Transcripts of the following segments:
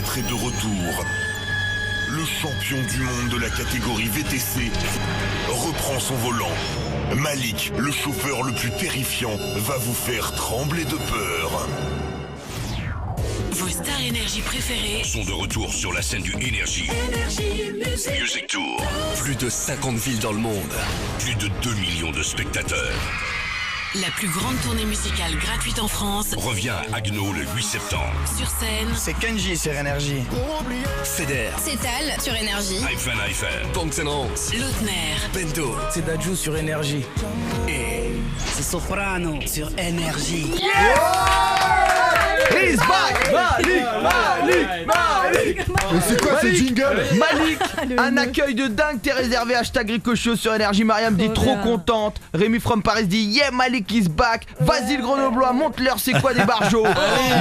maître est de retour. Le champion du monde de la catégorie VTC reprend son volant. Malik, le chauffeur le plus terrifiant, va vous faire trembler de peur. Vos stars énergie préférées sont de retour sur la scène du Energy Music Tour. Plus de 50 villes dans le monde. Plus de 2 millions de spectateurs. La plus grande tournée musicale gratuite en France revient à Haguenau le 8 septembre. Sur scène, c'est Kenji sur Énergie. Feder, c'est Tal sur Énergie. Hyphen Hyphen, Banks Rance, Lautner, Bendo, c'est Dadju sur Énergie. Et c'est Soprano sur Énergie. He's back! Malik! Mais c'est quoi ce jingle? Malik, un accueil de dingue, t'es réservé #Ricochot sur Énergie. Mariam dit trop contente. Rémi from Paris dit yeah, Malik is back. Vas-y le grenoblois, monte-leur c'est quoi des barjots.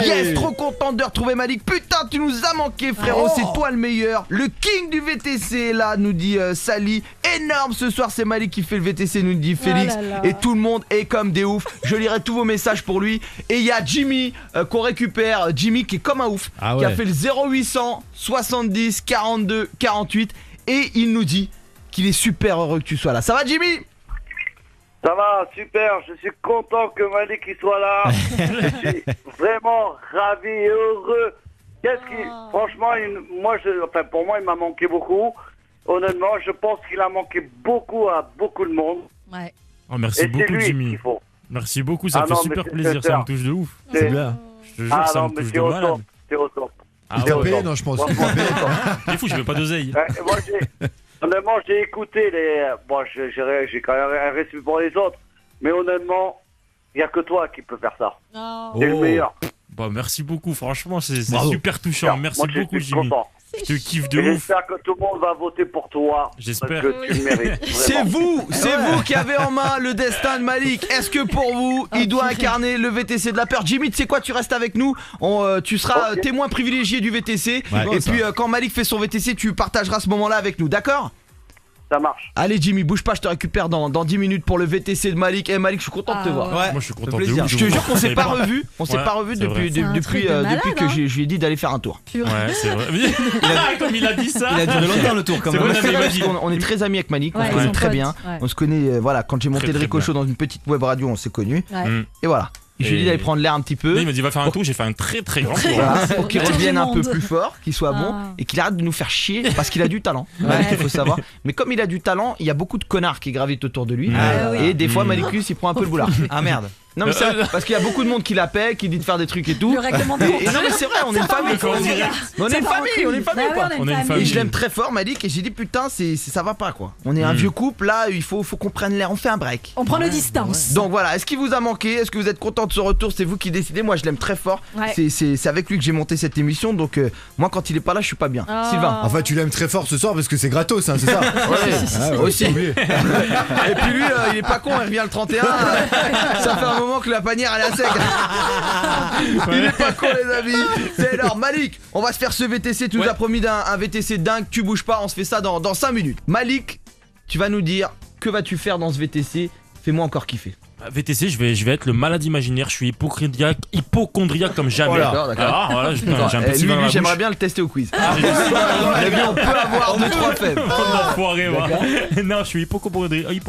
Yes, trop contente de retrouver Malik. Putain, tu nous as manqué frérot, c'est toi le meilleur. Le king du VTC est là, nous dit Sally. Énorme ce soir, c'est Malik qui fait le VTC, nous dit Félix. Et tout le monde est comme des oufs. Je lirai tous vos messages pour lui. Et il y a Jimmy qu'on récupère. Jimmy qui est comme un ouf, qui a fait le 0800 70 42 48 et il nous dit qu'il est super heureux que tu sois là. Ça va Jimmy? Ça va, super, je suis content que Malik il soit là. Je suis vraiment ravi et heureux. Franchement, pour moi il m'a manqué beaucoup. Honnêtement, je pense qu'il a manqué beaucoup à beaucoup de monde. Ouais. Oh, merci beaucoup Jimmy. Merci beaucoup, ça me fait super plaisir, ça me touche de ouf. C'est bien. Je te jure, ça me touche de malade. C'est au top. T'es payé, non, je pense. Il est fou, je veux pas d'oseille. Moi, honnêtement, j'ai écouté les... Bon, j'ai quand même un respect pour les autres. Mais honnêtement, il n'y a que toi qui peux faire ça. C'est le meilleur. Bah, merci beaucoup, franchement, c'est super touchant. Merci beaucoup, Jimmy. Content. Je te kiffe de ouf. J'espère que tout le monde va voter pour toi. J'espère. Parce que tu le mérites. C'est vous qui avez en main le destin de Malik. Est-ce que pour vous, il doit incarner le VTC de la peur? Jimmy, tu sais quoi, tu restes avec nous. Tu seras témoin privilégié du VTC. Et puis quand Malik fait son VTC, tu partageras ce moment-là avec nous, d'accord? Ça marche. Allez Jimmy, bouge pas, je te récupère dans 10 minutes pour le VTC de Malik. Malik, je suis content de te voir. Moi je suis content de ouf. Je te jure qu'on s'est pas revu. On s'est pas revu depuis que je lui ai dit d'aller faire un tour. Ouais, c'est vrai. Comme il a dit ça. Il a duré longtemps le tour quand même. On est très amis avec Malik, on se connaît très bien. On se connaît, voilà, quand j'ai monté le Ricochot dans une petite web radio, on s'est connus. Et voilà. Je lui ai dit d'aller prendre l'air un petit peu. Il m'a dit va faire un tour, j'ai fait un très très grand tour. Voilà, pour qu'il revienne un peu plus fort, qu'il soit bon et qu'il arrête de nous faire chier parce qu'il a du talent. Malik, il faut savoir. Mais comme il a du talent, il y a beaucoup de connards qui gravitent autour de lui. Et des fois, Malikus il prend un peu le boulard. Ah merde. Non mais c'est vrai, parce qu'il y a beaucoup de monde qui l'appelle, qui dit de faire des trucs et tout. Le règlement de Et non mais c'est vrai, on est une famille. On est une famille quoi. On est une famille. Et je l'aime très fort Malik et j'ai dit putain ça va pas quoi. On est un vieux couple là, il faut qu'on prenne l'air, on fait un break. On prend nos distances. Donc voilà, est-ce qu'il vous a manqué? Est-ce que vous êtes content de ce retour? C'est vous qui décidez, moi je l'aime très fort. C'est avec lui que j'ai monté cette émission donc moi quand il est pas là je suis pas bien. Sylvain. Enfin tu l'aimes très fort ce soir parce que c'est gratos hein, c'est ça? Ouais, aussi. Et puis lui il est pas con, il revient le 31. Ça fait un moment que la panière elle est à sec. Il est pas con les amis. C'est énorme. Malik, on va se faire ce VTC. Tu nous as promis un VTC dingue. Tu bouges pas, on se fait ça dans 5 minutes. Malik, tu vas nous dire que vas-tu faire dans ce VTC. Fais-moi encore kiffer. VTC, je vais être le malade imaginaire. Je suis hypocondriaque comme jamais. D'accord. Voilà, j'ai un petit lui j'aimerais bien le tester au quiz. On peut avoir 2-3 faibles. Enfoiré, moi. Non, je suis hypocondriaque. Le dis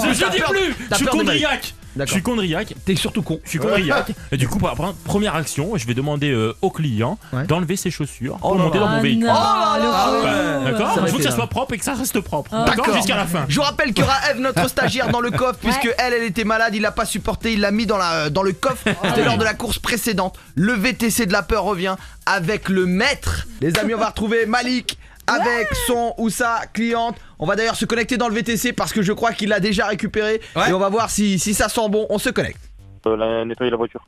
plus. Je dis plus. Je suis condriaque. Je suis condriaque. T'es surtout con. Je suis condriaque. Et du coup, première action, je vais demander au client d'enlever ses chaussures pour monter dans mon véhicule. D'accord. Il faut que ça soit propre et que ça reste propre. D'accord. Jusqu'à la fin. Je vous rappelle qu'il y aura Eve, notre stagiaire, dans le coffre, puisque elle était malade, il l'a pas supporté, il l'a mis dans le coffre. C'était lors de la course précédente. Le VTC de la peur revient avec le maître. Les amis, on va retrouver Malik avec son ou sa cliente. On va d'ailleurs se connecter dans le VTC parce que je crois qu'il l'a déjà récupéré. Et on va voir si ça sent bon. On se connecte. Nettoyer la voiture.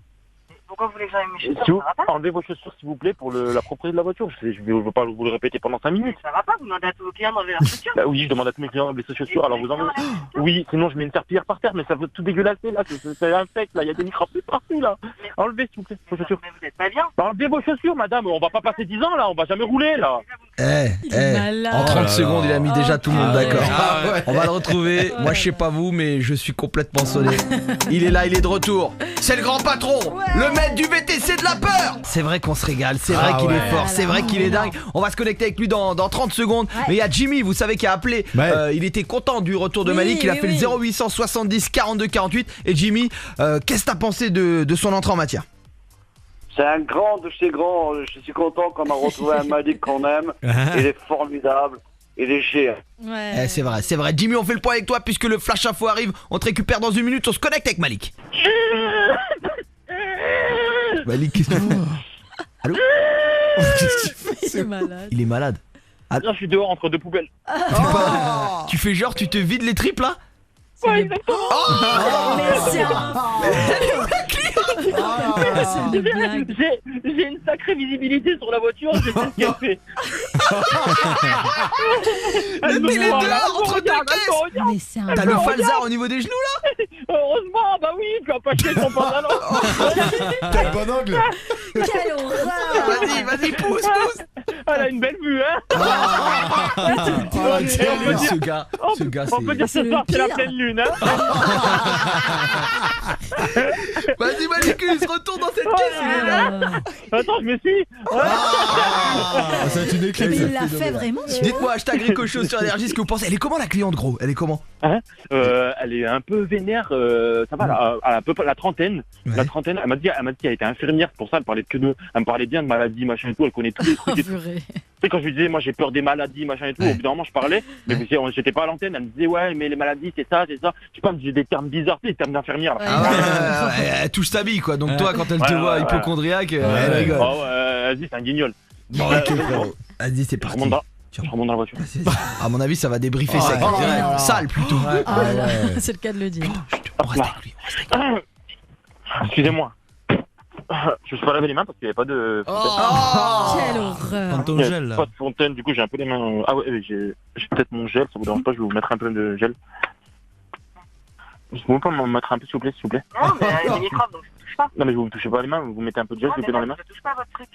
Pourquoi vous voulez que j'enlève mes chaussures? Ça va pas? Enlevez vos chaussures s'il vous plaît pour la propriété de la voiture. Je veux pas vous le répéter pendant 5 minutes. Ça va pas? Vous demandez à tous vos clients d'enlever leurs chaussures? Bah oui, je demande à tous mes clients d'enlever leurs chaussures. Alors vous enlevez. Oui, sinon je mets une serpillière par terre, mais ça veut tout dégueulasser là. C'est infect là, il y a des microbes partout là. Enlevez s'il vous plaît vos chaussures. Mais vous êtes pas bien. Enlevez vos chaussures, madame. On va pas passer 10 ans là, on va jamais rouler là. Déjà, vous En 30 secondes, il a mis déjà tout le monde d'accord. ouais. On va le retrouver. Moi, je sais pas vous, mais je suis complètement sonné. Il est là, il est de retour. C'est le grand patron, le maître du VTC de la peur. C'est vrai qu'on se régale, c'est vrai qu'il est fort, c'est vrai qu'il est dingue. On va se connecter avec lui dans 30 secondes. Mais il y a Jimmy, vous savez, qui a appelé. Il était content du retour de Malik. Il a fait le 0870 42 48. Et Jimmy, qu'est-ce que t'as pensé de son entrée en matière? C'est un grand de chez grands. Je suis content qu'on a retrouvé un Malik qu'on aime. Il est formidable. Il est géant. C'est vrai, c'est vrai. Jimmy, on fait le point avec toi puisque le flash info arrive. On te récupère dans une minute. On se connecte avec Malik. Malik, qu'est-ce que tu fais? Allô? Qu'est-ce qu'il fait? Il est malade. Il est malade. Non, je suis dehors entre deux poubelles. Tu fais genre, tu te vides les tripes là? Ouais, exactement. J'ai une sacrée visibilité sur la voiture, je sais ce qu'elle fait. Il est dehors entre deux caisses. T'as le falzar au niveau des genoux là? Heureusement, bah oui, tu vas pas chier ton pantalon. Quel bon angle. Quelle horreur. Vas-y, pousse. Elle a une belle vue, hein. Ce gars, on peut dire ce soir c'est la pleine lune, hein. Vas-y Malicus, retourne dans cette caisse, il est là. Attends, je me suis. Ça va être une éclipse. Mais il l'a fait vraiment. Dites-moi, hashtag Ricochot sur Énergie, ce que vous pensez. Elle est comment la cliente, gros? Elle est comment? Elle est un peu vénère, ça va, elle a à peu près la trentaine. La trentaine, elle m'a dit qu'elle était infirmière, c'est pour ça elle parlait que de, elle me parlait bien de maladies, machin et tout, elle connaît tous les trucs et tout. Tu sais, quand je lui disais, moi j'ai peur des maladies, machin et tout, au bout d'un moment je parlais, mais j'étais pas à l'antenne, elle me disait, ouais, mais les maladies c'est ça. Je sais pas, j'ai des termes bizarres, des termes d'infirmière. Elle touche sa bille, quoi. Donc toi, quand elle te voit hypochondriaque, elle rigole. Vas-y, c'est un guignol. Bon, ok, vas-y, c'est parti. Je remonte dans la voiture. À mon avis, ça va débriefer sec. Sale plutôt. C'est le cas de le dire. On reste avec lui. Excusez-moi. Je me suis pas lavé les mains parce qu'il n'y avait pas de fontaine. Quelle horreur. Il n'y avait pas de fontaine, du coup j'ai un peu les mains. Ah ouais, j'ai peut-être mon gel, ça vous dérange pas, je vais vous mettre un peu de gel. Vous pouvez pas m'en mettre un peu s'il vous plaît, Non, mais il y a des microbes donc je touche pas. Non mais vous ne touchez pas les mains, vous mettez un peu de gel s'il vous plaît dans les mains. Je touche pas à votre truc.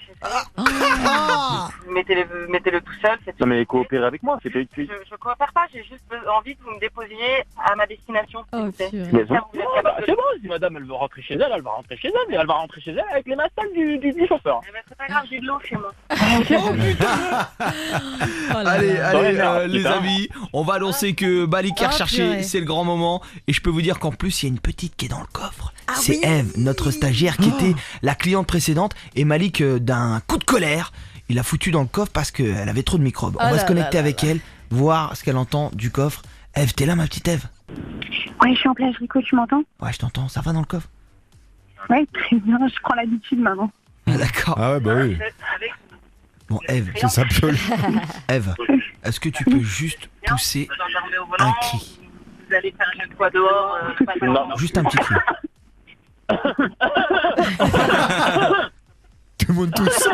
Mettez-le tout seul. Non mais coopérez avec moi, c'est pas utile. Je coopère pas, j'ai juste envie que vous me déposiez à ma destination. C'est bon, si madame elle veut rentrer chez elle, elle va rentrer chez elle, mais elle va rentrer chez elle avec les mains sales du chauffeur. C'est pas grave, j'ai de l'eau chez moi. Allez, les amis, on va annoncer que Malik est recherché, c'est le grand moment. Et je peux vous dire qu'en plus, il y a une petite qui est dans le coffre. C'est Eve, notre stagiaire qui était la cliente précédente. Et Malik, d'un coup de colère, il l'a foutu dans le coffre parce qu'elle avait trop de microbes. On va se connecter avec elle, voir ce qu'elle entend du coffre. Eve, t'es là ma petite Eve? Ouais, je suis en plage, Rico, tu m'entends? Ouais, je t'entends, ça va dans le coffre? Ouais, très bien, je prends l'habitude maintenant. Ah, d'accord. Ah ouais, bah oui. Bon, Eve, c'est ça, piole. Eve, est-ce que tu peux juste pousser un cri? Vous allez faire un jeu de quoi dehors? Non, juste un petit cri. Tout le monde tousse.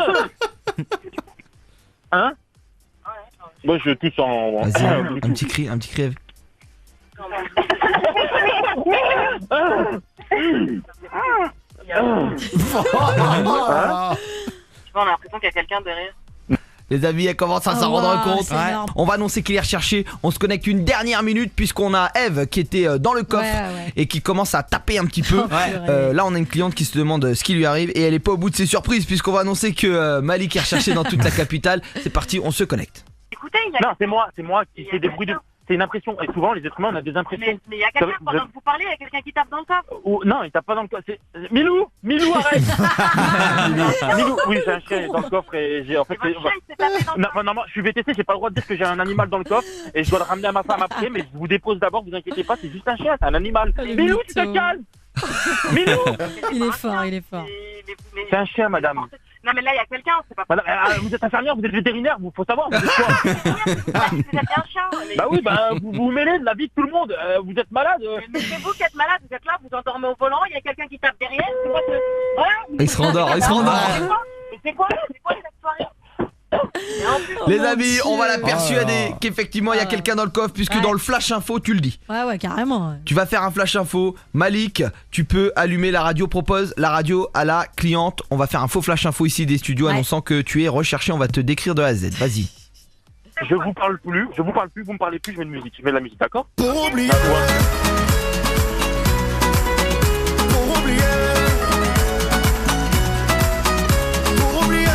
Hein? Moi je tousse en... Vas-y, un petit cri, Eve. On a l'impression qu'il y a quelqu'un derrière. Les amis, elle commence à s'en rendre compte. Ouais. On va annoncer qu'il est recherché. On se connecte une dernière minute puisqu'on a Eve qui était dans le coffre et qui commence à taper un petit peu. Là, on a une cliente qui se demande ce qui lui arrive et elle est pas au bout de ses surprises puisqu'on va annoncer que Malik est recherché dans toute la capitale. C'est parti, on se connecte. Écoutez, Non, c'est moi qui fais des bruits de... C'est une impression. Et souvent, les êtres humains, on a des impressions. Mais il y a quelqu'un, pendant que vous parlez, il y a quelqu'un qui tape dans le coffre. Non, il tape pas dans le coffre. Milou, arrête. Milou, oui, j'ai un chien dans le coffre et j'ai en fait. Non, je suis VTC, j'ai pas le droit de dire que j'ai un animal dans le coffre et je dois le ramener à ma femme après, mais je vous dépose d'abord, vous inquiétez pas, c'est juste un chien, c'est un animal. Milou, tu te calmes. Milou. Il est fort. C'est un chien, madame. Non mais là il y a quelqu'un, c'est pas madame, vous êtes infirmière, vous êtes vétérinaire, vous faut savoir, vous êtes quoi? Vous êtes un chien. Bah oui, vous vous mêlez de la vie de tout le monde, vous êtes malade. Mais c'est vous qui êtes malade, vous êtes là, vous endormez au volant, il y a quelqu'un qui tape derrière, c'est quoi ce... Il se rendort. Mais c'est quoi cette soirée? Les amis, on va la persuader qu'effectivement il y a quelqu'un dans le coffre puisque dans le flash info tu le dis. Ouais, carrément. Tu vas faire un flash info. Malik, tu peux allumer la radio, propose la radio à la cliente. On va faire un faux flash info ici des studios annonçant que tu es recherché. On va te décrire de A à Z. Vas-y. je vous parle plus, vous me parlez plus, je mets de la musique, d'accord? Pour oublier. Pour oublier. Pour oublier.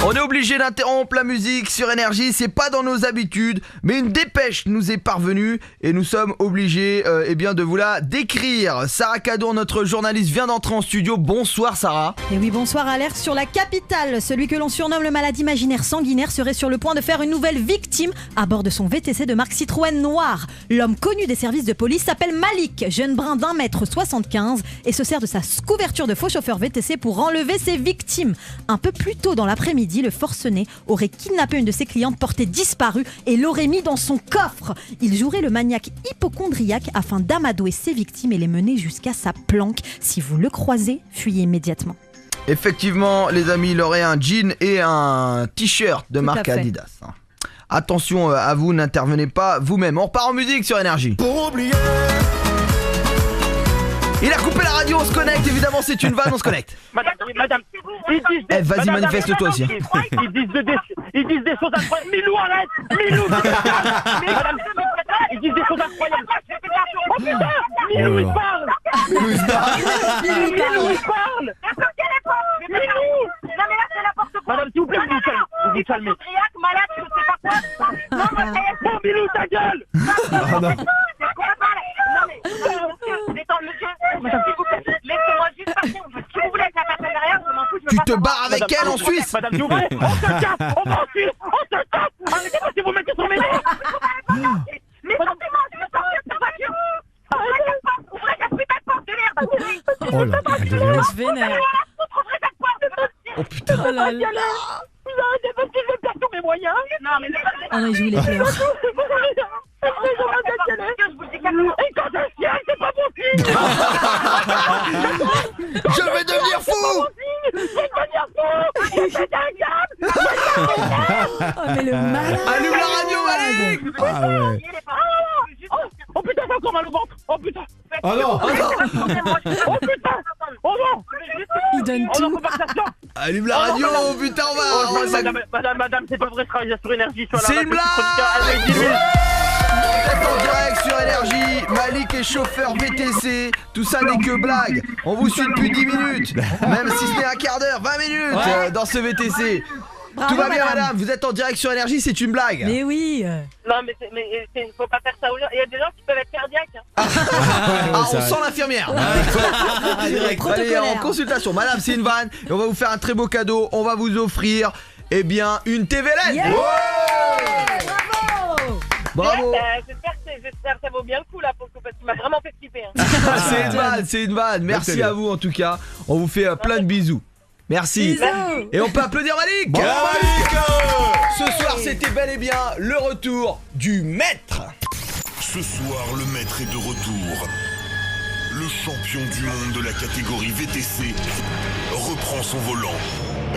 On est obligé d'interrompre la musique sur Énergie, c'est pas dans nos habitudes, mais une dépêche nous est parvenue et nous sommes obligés de vous la décrire. Sarah Cadon, notre journaliste, vient d'entrer en studio. Bonsoir Sarah. Et oui, bonsoir. Alerte sur la capitale. Celui que l'on surnomme le malade imaginaire sanguinaire serait sur le point de faire une nouvelle victime à bord de son VTC de marque Citroën noir. L'homme connu des services de police s'appelle Malik, jeune brun d'1m75 et se sert de sa couverture de faux chauffeur VTC pour enlever ses victimes. Un peu plus tôt dans l'après-midi, le forcené aurait kidnappé une de ses clientes portée disparue et l'aurait mis dans son coffre. Il jouerait le maniaque hypocondriaque afin d'amadouer ses victimes et les mener jusqu'à sa planque. Si vous le croisez, fuyez immédiatement. Effectivement, les amis, il aurait un jean et un t-shirt de marque Adidas. Attention à vous, n'intervenez pas vous-même. On repart en musique sur Énergie. Pour oublier. Il a coupé la radio, on se connecte, évidemment c'est une vanne, on se connecte. Madame, vas-y, manifeste-toi aussi. Ils disent des choses incroyables. Milou, arrête. Milou. Madame, ils disent des choses incroyables. Oh putain, Milou, il parle. Milou, il parle. Milou. Non mais là c'est n'importe quoi. Madame, s'il vous plaît, vous vous calmez. Malade, je sais pas quoi. Non mais bon, Milou, ta gueule. Laissez-moi juste passer. Si vous voulez avec la personne derrière, je m'en fous. Tu te barres avec elle en Suisse. Madame, s'il vous plaît, on se casse. On va en Suisse. On se casse. Arrêtez pas si vous mettez sur mes nerfs. Mais sortez-moi, je veux sortir de ta voiture. Ouvrez cette putain de porte de merde. Oh là, elle devient... Vénère. Ouvrez cette porte de merde. Oh putain. Oh là là. Vous arrêtez parce que je perds tous mes moyens. Non mais Ah non, il joue les pleurs. Et quand je ciel, c'est pas bon signe. Je vais devenir fou. Je vais devenir fou. C'est un diable. Oh mais le malade. Allume la radio, Malik. Ah ouais. Oh putain, j'ai encore mal au ventre. Oh putain. Ah non. Oh putain. Oh non. Il donne Oh non, tout. conversation. Allume la radio, putain, on va... Madame, c'est pas vrai, je travaille sur Énergie. C'est une blague. Vous êtes en direct sur Énergie, Malik est chauffeur VTC, tout ça n'est que blague. On vous suit depuis 10 minutes, même si ce n'est un quart d'heure, 20 minutes dans ce VTC. Bravo, Tout va bien madame. madame, vous êtes en direct sur Énergie, c'est une blague. Mais oui. Non mais faut pas faire ça aux gens. Il y a des gens qui peuvent être cardiaques. Ah, on sent l'infirmière. Allez, en consultation, madame c'est une vanne et on va vous faire un très beau cadeau, on va vous offrir une TV LED. Yeah. Bravo. J'espère que ça vaut bien le coup là pour le coup parce qu'il m'a vraiment fait flipper. C'est une vanne, merci à vous en tout cas. On vous fait plein de bisous. Merci. Bisous. Et on peut applaudir Malik. Bravo, Malik. Ce soir c'était bel et bien le retour du maître. Ce soir, le maître est de retour. Le champion du monde de la catégorie VTC reprend son volant.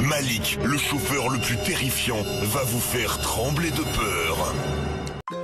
Malik, le chauffeur le plus terrifiant, va vous faire trembler de peur.